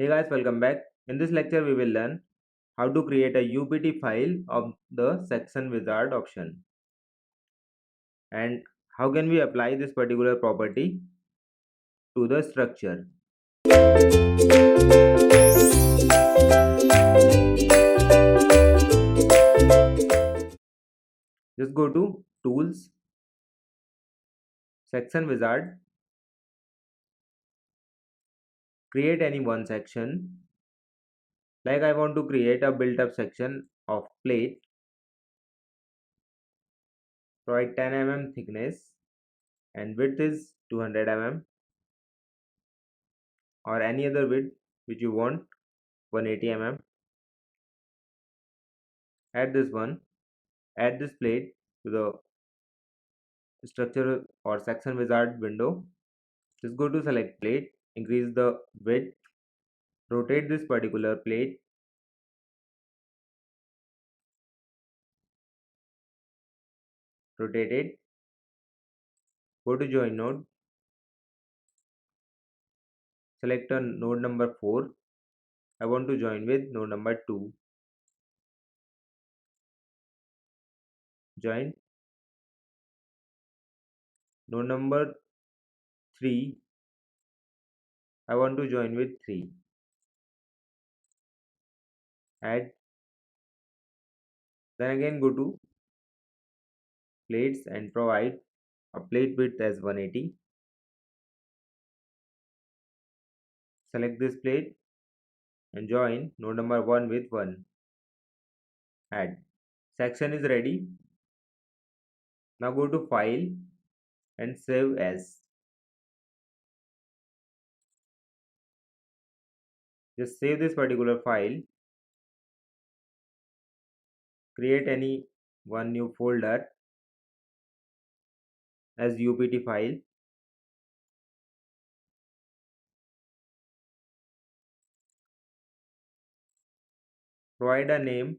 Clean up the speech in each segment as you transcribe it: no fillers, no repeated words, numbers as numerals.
Hey guys, welcome back. In this lecture, we will learn how to create a UPT file of the section wizard option and how can we apply this particular property to the structure. Just go to Tools, Section Wizard, create any one section. Like I want to create a built-up section of plate, provide 10 mm thickness and width is 200 mm or any other width which you want 180 mm. Add this one, add this plate to the structure or section wizard window. Just go to select plate, increase the width, rotate this particular plate, rotate it, go to join node, select a node number 4. I want to join with node number 2. Join node number 3. I want to join with 3. Add. Then again go to plates and provide a plate width as 180. Select this plate and join node number 1 with 1. Add. Section is ready. Now go to file and save as. Just save this particular file, create any one new folder as UPT file, provide a name.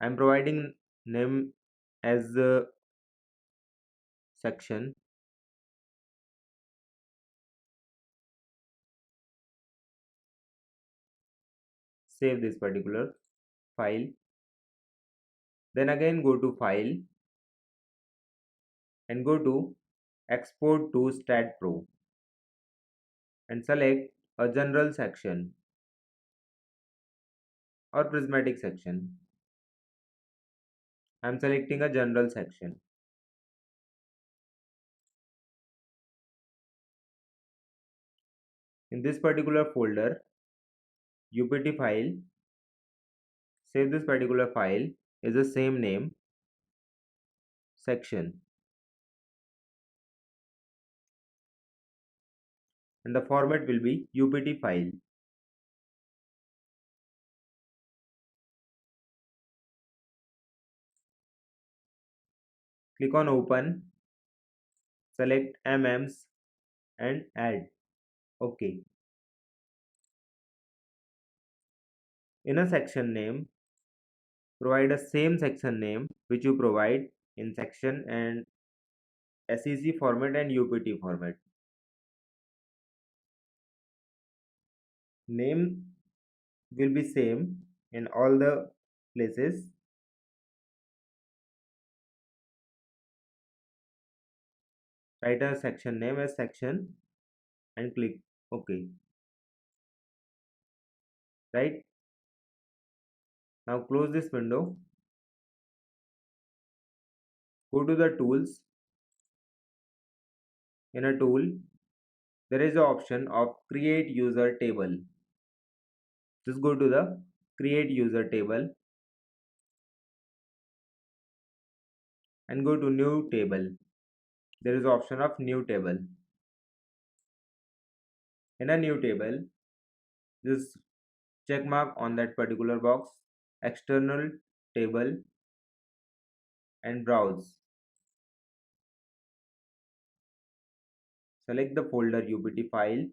I'm providing name as the section. Save this particular file. Then again go to file and go to export to StatPro and select a general section or prismatic section. I'm selecting a general section. In this particular folder, UPT file, save this particular file is the same name, section, and the format will be UPT file. Click on open, select MMs and add. OK. In a section name, provide a same section name which you provide in section and SEC format and UPT format. Name will be same in all the places. Write a section name as section and click OK. Right. Now close this window. Go to the tools. In a tool, there is the option of create user table. Just go to the create user table and go to new table. There is option of new table. In a new table, just check mark on that particular box, external table and browse. Select the folder UPT file,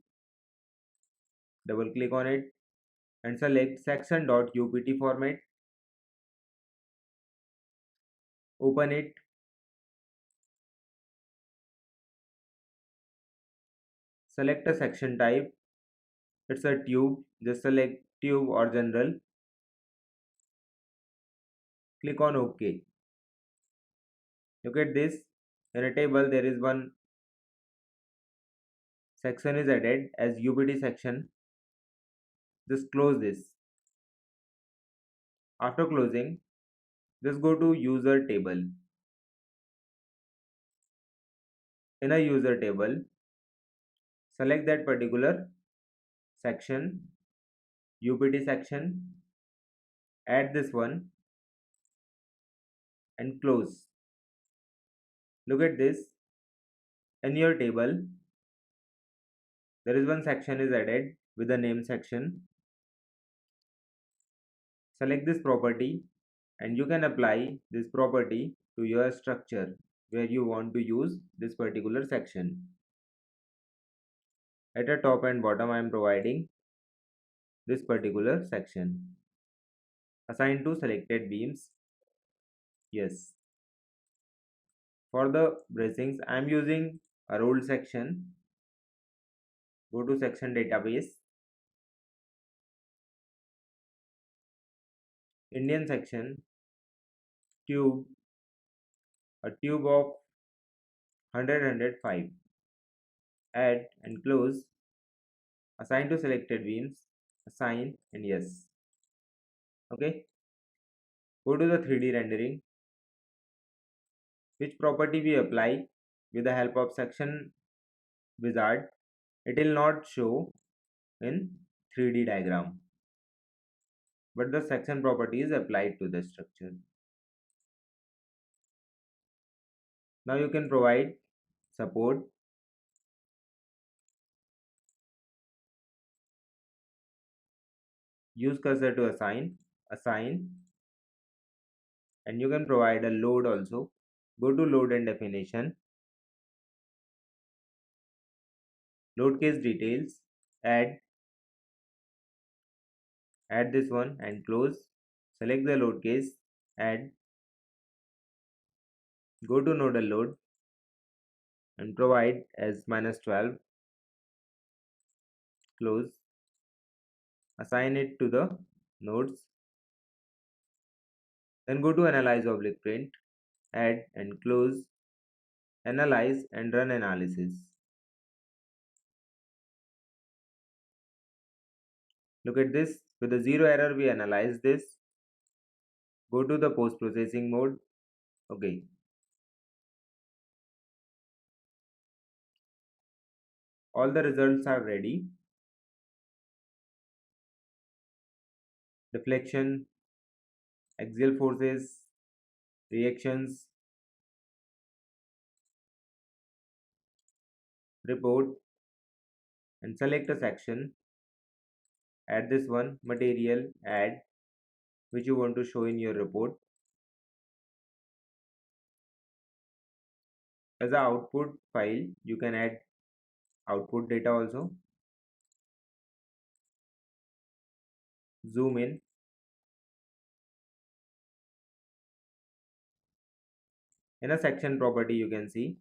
double click on it and select section.upt format. Open it. Select a section type, It's a tube. Just select tube or general. Click on OK. Look at this. In a table, there is one section is added as UBT section. Just close this. After closing, just go to user table. In a user table, select that particular section, UBT section, add this one and close. Look at this. In your table, there is one section is added with the name section. Select this property and you can apply this property to your structure where you want to use this particular section. At the top and bottom, I am providing this particular section. Assign to selected beams. Yes. For the bracings, I am using a rolled section. Go to section database. Indian section, tube, a tube of 105. Add and close. Assign to selected beams. Assign and yes. Okay. Go to the 3D rendering. Which property we apply with the help of section wizard, it will not show in 3D diagram, but the section property is applied to the structure. Now you can provide support. Use cursor to assign, and you can provide a load also. Go to load and definition, load case details, add this one and close. Select the load case, add, go to nodal load and provide as -12, close. Assign it to the nodes, then go to analyze oblique print, add and close, analyze and run analysis. Look at this, with the zero error we analyze this. Go to the post processing mode. Okay, all the results are ready. Deflection, axial forces, reactions, report, and select a section. Add this one, material, add, which you want to show in your report. As an output file, you can add output data also. Zoom in. In a section property, you can see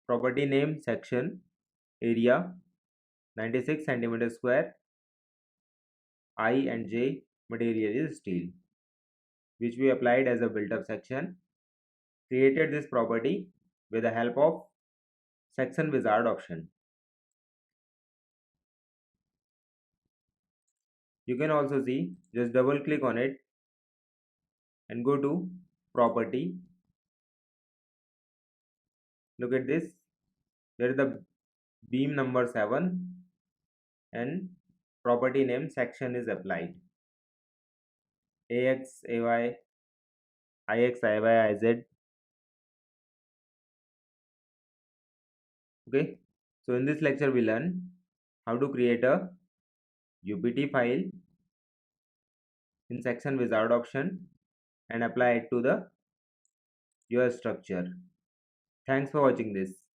property name, section, area, 96 centimeter square, I and J, material is steel, which we applied as a built-up section. Created this property with the help of section wizard option. You can also see, just double click on it and go to property. Look at this, there is the beam number 7 and property name section is applied. AX, AY, IX, IY, IZ. Okay, so in this lecture we learn how to create a UBT file in section wizard option and apply it to the your structure. Thanks for watching this.